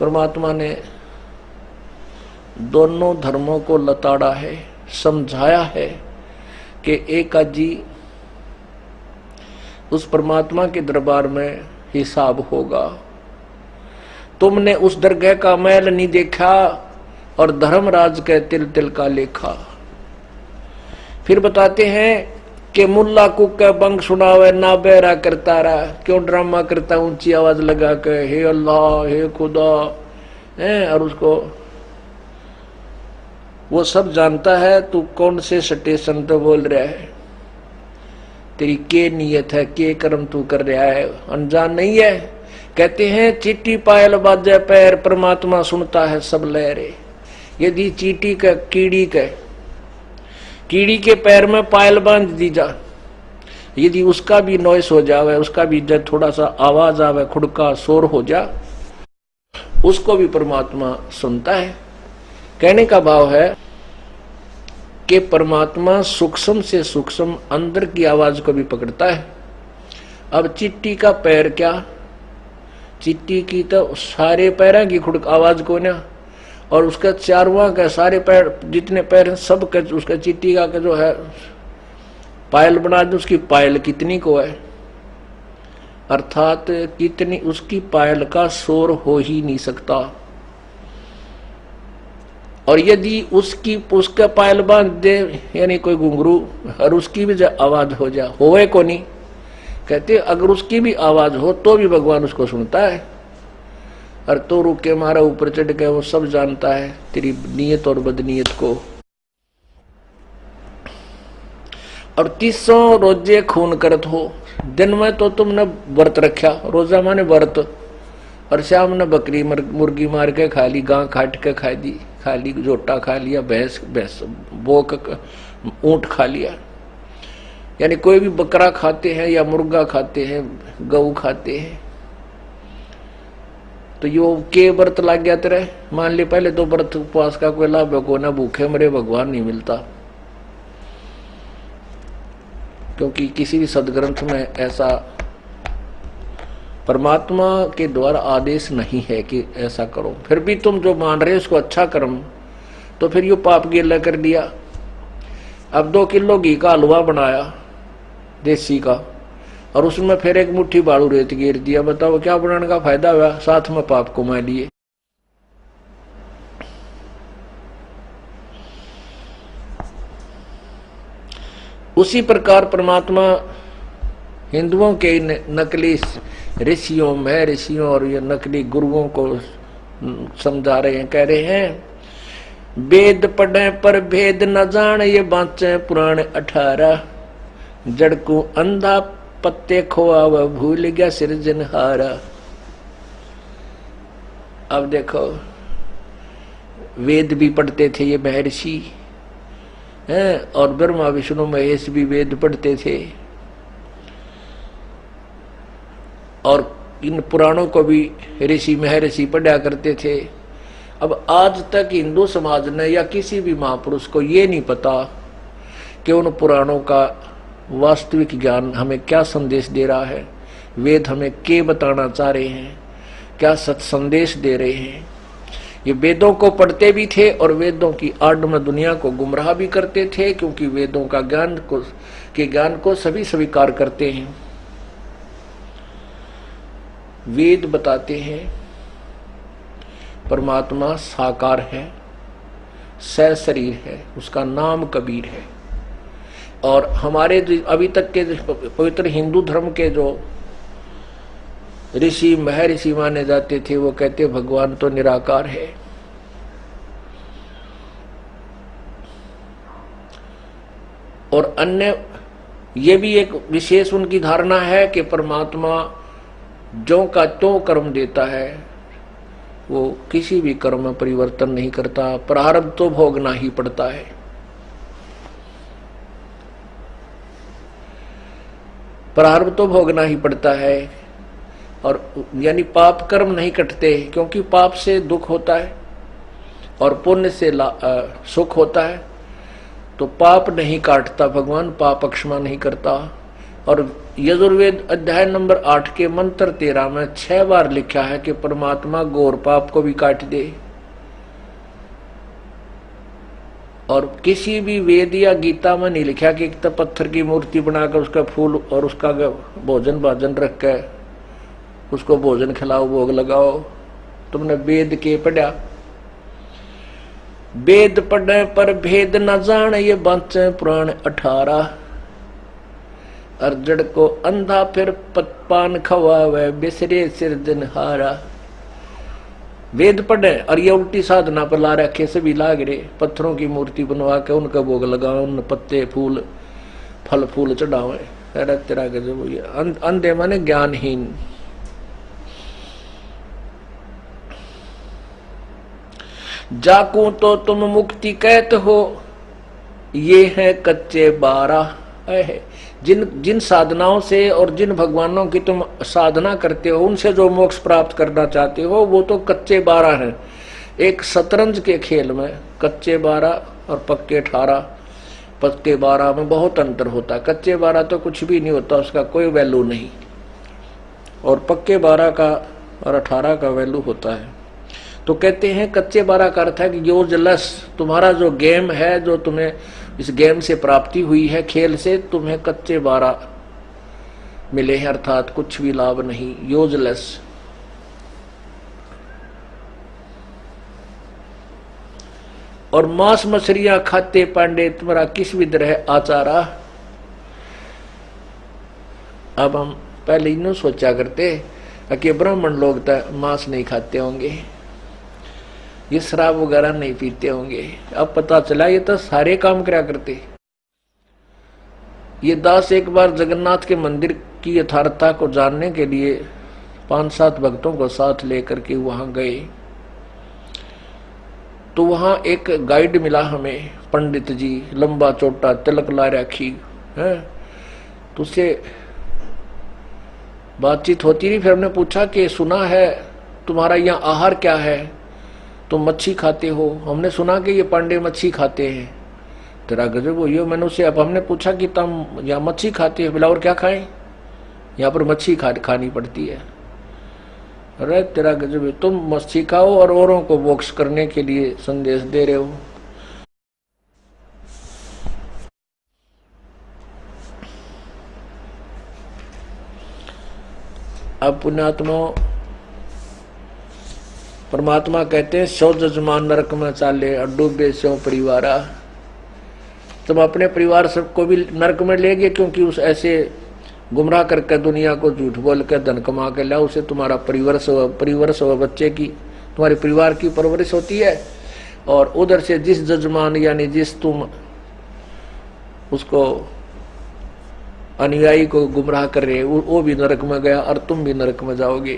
परमात्मा ने दोनों धर्मों को लताड़ा है, समझाया है कि एक आजी उस परमात्मा के दरबार में हिसाब होगा। तुमने उस दरगाह का मैल नहीं देखा और धर्मराज के तिल तिल का लेखा। फिर बताते हैं कि मुल्ला कुक बंग सुनावे ना बेरा करता रहा, क्यों ड्रामा करता ऊंची आवाज लगा के हे अल्लाह हे खुदा है, और उसको वो सब जानता है तू कौन से स्टेशन पे बोल रहा है, तेरी के नियत है, के कर्म तू कर रहा है, अनजान नहीं है। कहते हैं चीटी पायल बाजे पैर, परमात्मा सुनता है सब लहरे। यदि चीटी के कीड़ी के पैर में पायल बांध दी जा, यदि उसका भी नॉइस हो जावे, उसका भी जब थोड़ा सा आवाज आवे, खुड़का शोर हो जा, उसको भी परमात्मा सुनता है। कहने का भाव है कि परमात्मा सूक्ष्म से सूक्ष्म अंदर की आवाज को भी पकड़ता है। अब चिट्टी का पैर क्या, चिट्टी की तो सारे पैरों की खुड़क आवाज को ना, और उसका चारवा का सारे पैर जितने पैर हैं सब का, उसका चिट्टी का जो है पायल बना दो, उसकी पायल कितनी को है, अर्थात कितनी उसकी पायल का शोर हो ही नहीं सकता। और यदि उसका पायल बांध दे यानी कोई घुंघरू, और उसकी भी आवाज हो जा, होवे को नहीं। कहते अगर उसकी भी आवाज हो तो भी भगवान उसको सुनता है, और तो रुक के मारा ऊपर चढ़ के वो सब जानता है तेरी नियत और बदनीयत को। और 300 रोजे खून करत हो, दिन में तो तुमने व्रत रखा, रोजा माने व्रत, और शाम ने बकरी मुर्गी मार के खा ली, गां काट के खा ली, जोटा खा लिया, भैंस बोक ऊंट खा लिया। यानी कोई भी बकरा खाते हैं या मुर्गा खाते हैं, गऊ खाते हैं, तो यो के व्रत लाग गया तेरे। मान ली पहले तो व्रत उपवास का कोई लाभ को ना, भूखे मरे भगवान नहीं मिलता, क्योंकि किसी भी सदग्रंथ में ऐसा परमात्मा के द्वारा आदेश नहीं है कि ऐसा करो। फिर भी तुम जो मान रहे हो उसको अच्छा कर्म, तो फिर यो पाप गिला कर दिया। अब 2 किलो घी का हलवा बनाया देसी का, और उसमें फिर 1 मुट्ठी बालू रेत गिर दिया, बताओ क्या बनाने का फायदा हुआ, साथ में पाप कमा लिए। उसी प्रकार परमात्मा हिंदुओं के नकली ऋषियों महर्षियों और ये नकली गुरुओं को समझा रहे हैं, कह रहे हैं वेद पढ़े पर भेद न जान, ये बाँचे पुराण 18, जड़ को अंधा पत्ते खोआ वह भूल गया सिरजनहारा। अब देखो वेद भी पढ़ते थे ये महर्षि हैं, और ब्रह्मा विष्णु महेश भी वेद पढ़ते थे, और इन पुराणों को भी ऋषि महर्षि पढ़ा करते थे। अब आज तक हिंदू समाज ने या किसी भी महापुरुष को ये नहीं पता कि उन पुराणों का वास्तविक ज्ञान हमें क्या संदेश दे रहा है, वेद हमें क्या बताना चाह रहे हैं, क्या सत संदेश दे रहे हैं। ये वेदों को पढ़ते भी थे और वेदों की आड़ में दुनिया को गुमराह भी करते थे, क्योंकि वेदों का ज्ञान को सभी स्वीकार करते हैं। वेद बताते हैं परमात्मा साकार है, सशरीर है, उसका नाम कबीर है। और हमारे अभी तक के पवित्र हिंदू धर्म के जो ऋषि महर्षि माने जाते थे, वो कहते भगवान तो निराकार है। और अन्य ये भी एक विशेष उनकी धारणा है कि परमात्मा जो का तो कर्म देता है, वो किसी भी कर्म में परिवर्तन नहीं करता, प्रारब्ध तो भोगना ही पड़ता है। प्रारब्ध तो भोगना ही पड़ता है, और यानी पाप कर्म नहीं कटते, क्योंकि पाप से दुख होता है और पुण्य से सुख होता है। तो पाप नहीं काटता भगवान, पाप क्षमा नहीं करता, और यजुर्वेद अध्याय नंबर 8 के मंत्र 13 में 6 बार लिखा है कि परमात्मा गौर पाप को भी काट दे। और किसी भी वेद या गीता में नहीं लिखा कि एक पत्थर की मूर्ति बनाकर उसका फूल और उसका भोजन भाजन रख के उसको भोजन खिलाओ, भोग लगाओ। तुमने वेद के पढ़ा? वेद पढ़े पर भेद न जान, ये बांचे पुराण 18। अर्जड़ को अंधा फिर पान खवावे, बिसरे सिर दिन हारा। वेद पढ़े और ये उल्टी साधना पर ला रखे सभी लाग रहे, पत्थरों की मूर्ति बनवा के उनका भोग लगाओ, उन पत्ते फूल फल फूल चढ़ावे। तेरा गजब। अंधे माने ज्ञानहीन। जाकू तो तुम मुक्ति कहते हो, ये है कच्चे 12। जिन साधनाओं से और जिन भगवानों की तुम साधना करते हो उनसे जो मोक्ष प्राप्त करना चाहते हो वो तो कच्चे 12 हैं। एक शतरंज के खेल में कच्चे 12 और पक्के 18। पक्के 12 में बहुत अंतर होता है। कच्चे 12 तो कुछ भी नहीं होता, उसका कोई वैल्यू नहीं, और पक्के 12 का और 18 का वैल्यू होता है। तो कहते हैं कच्चे 12 का अर्थ है कि यूजलेस, तुम्हारा जो गेम है, जो तुम्हें इस गेम से प्राप्ति हुई है, खेल से तुम्हें कच्चे 12 मिले हैं, अर्थात कुछ भी लाभ नहीं, यूजलेस। और मांस मछलियां खाते पांडे, तुम्हारा किस भी तरह आचारा। अब हम पहले इन्हों सोचा करते कि ब्राह्मण लोग तो मांस नहीं खाते होंगे, ये शराब वगैरह नहीं पीते होंगे। अब पता चला ये तो सारे काम करा करते। ये दास एक बार जगन्नाथ के मंदिर की यथार्थता को जानने के लिए 5-7 भक्तों को साथ लेकर के वहां गए। तो वहां एक गाइड मिला हमें, पंडित जी, लंबा चोटा, तिलक ला रखी है। तो उससे बातचीत होती रही। फिर हमने पूछा कि सुना है तुम्हारा यहाँ आहार क्या है, तुम मच्छी खाते हो। हमने सुना कि ये पांडे मच्छी खाते हैं। तेरा गजब हो ये। मैंने उससे, अब हमने पूछा कि तुम यहाँ मच्छी खाते हो, बोला और क्या खाएं, यहाँ पर मच्छी खानी पड़ती है। अरे तेरा गजब, तुम मच्छी खाओ और औरों को मोक्ष करने के लिए संदेश दे रहे हो। अब पुण्यात्मा, परमात्मा कहते हैं 100 जजमान नरक में चाले, डूबे सो परिवारा। तुम अपने परिवार सबको भी नरक में ले गए, क्योंकि उस ऐसे गुमराह करके दुनिया को झूठ बोल के धन कमा के लाओ, उसे तुम्हारा परिवर्ष हो, बच्चे की, तुम्हारे परिवार की परवरिश होती है। और उधर से जिस जजमान यानी जिस तुम उसको अनुयायी को गुमराह कर रहे, वो भी नरक में गया और तुम भी नरक में जाओगे।